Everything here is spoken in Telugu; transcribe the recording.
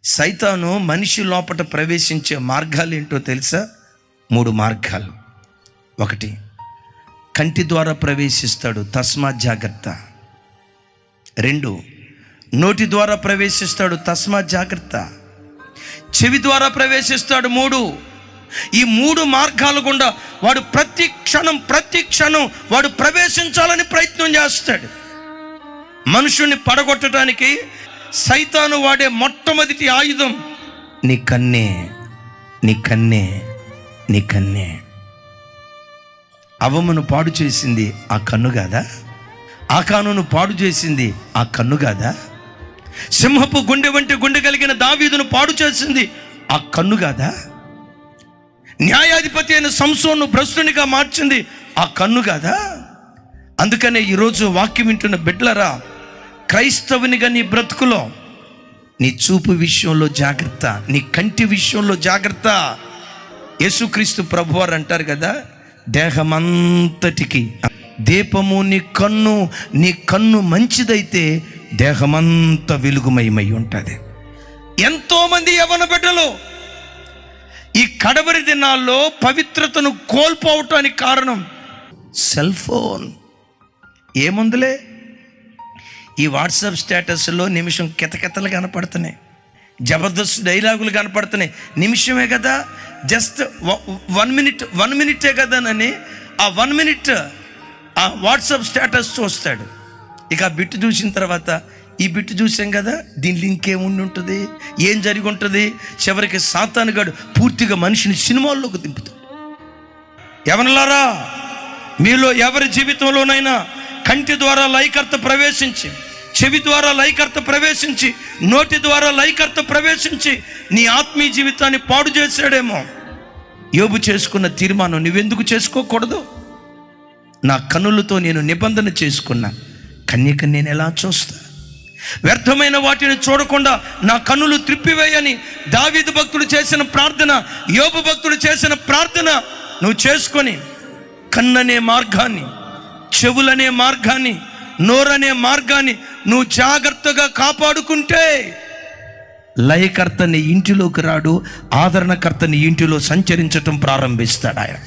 సైతాను మనిషి లోపట ప్రవేశించే మార్గాలు ఏంటో తెలుసా? 3 మార్గాలు. 1, కంటి ద్వారా ప్రవేశిస్తాడు, తస్మాత్ జాగ్రత్త. 2, నోటి ద్వారా ప్రవేశిస్తాడు, తస్మాత్ జాగ్రత్త. చెవి ద్వారా ప్రవేశిస్తాడు. 3, ఈ 3 మార్గాల గుండా వాడు ప్రతి క్షణం వాడు ప్రవేశించాలని ప్రయత్నం చేస్తాడు. మనుషుణ్ణి పడగొట్టడానికి సైతాను వాడే మొట్టమొదటి ఆయుధం నీ కన్నే. నీ కన్నే, నీ కన్నే. అవమును పాడు చేసింది ఆ కన్ను కాదా? ఆకానును పాడు చేసింది ఆ కన్ను కాదా? సింహపు గుండె వంటి గుండె కలిగిన దావీదును పాడు చేసింది ఆ కన్ను కాదా? న్యాయాధిపతి అయిన సంసోను భ్రష్టునిగా మార్చింది ఆ కన్ను కాదా? అందుకనే ఈరోజు వాక్యం వింటున్న బిడ్డలరా, క్రైస్తవునిగా నీ బ్రతుకులో నీ చూపు విషయంలో జాగ్రత్త, నీ కంటి విషయంలో జాగ్రత్త. యేసుక్రీస్తు ప్రభువారు అంటారు కదా, దేహమంతటికి దీపము నీ కన్ను మంచిదైతే దేహమంతా వెలుగుమయమై ఉంటుంది. ఎంతోమంది యవ్వన బిడ్డలు ఈ కడవరి దినాల్లో పవిత్రతను కోల్పోవటానికి కారణం సెల్ ఫోన్. ఏముందులే, ఈ వాట్సాప్ స్టేటస్లో నిమిషం కితకితలు కనపడుతున్నాయి, జబర్దస్త్ డైలాగులు కనపడుతున్నాయి. నిమిషమే కదా, జస్ట్ 1 మినిటే కదానని ఆ 1 మినిట్ ఆ వాట్సాప్ స్టేటస్ చూస్తాడు. ఇక ఆ బిట్టు చూసిన తర్వాత ఈ బిట్టు చూసాం కదా, దీనిలో ఇంకేముండి ఉంటుంది, ఏం జరిగి ఉంటుంది? చివరికి సాతానుగాడు పూర్తిగా మనిషిని సినిమాల్లోకి దింపుతాడు. యవనులారా, మీలో ఎవరి జీవితంలోనైనా కంటి ద్వారా లైకర్త ప్రవేశించి, చెవి ద్వారా లైకర్త ప్రవేశించి, నోటి ద్వారా లైకర్త ప్రవేశించి నీ ఆత్మీయ జీవితాన్ని పాడు చేశాడేమో. యోబు చేసుకున్న తీర్మానం నువ్వెందుకు చేసుకోకూడదు? నా కన్నులతో నేను నిబంధన చేసుకున్నా, కన్యక నేను ఎలా చూస్తా? వ్యర్థమైన వాటిని చూడకుండా నా కన్నులు త్రిప్పివేయని దావీదు భక్తుడు చేసిన ప్రార్థన, యోబు భక్తుడు చేసిన ప్రార్థన నువ్వు చేసుకొని కన్ననే మార్గాన్ని, చెవులనే మార్గాన్ని, నోరనే మార్గాన్ని నువ్వు జాగ్రత్తగా కాపాడుకుంటే లయకర్త నీ ఇంటిలోకి రాడు, ఆదరణకర్త నీ ఇంటిలో సంచరించటం ప్రారంభిస్తాడు ఆయన.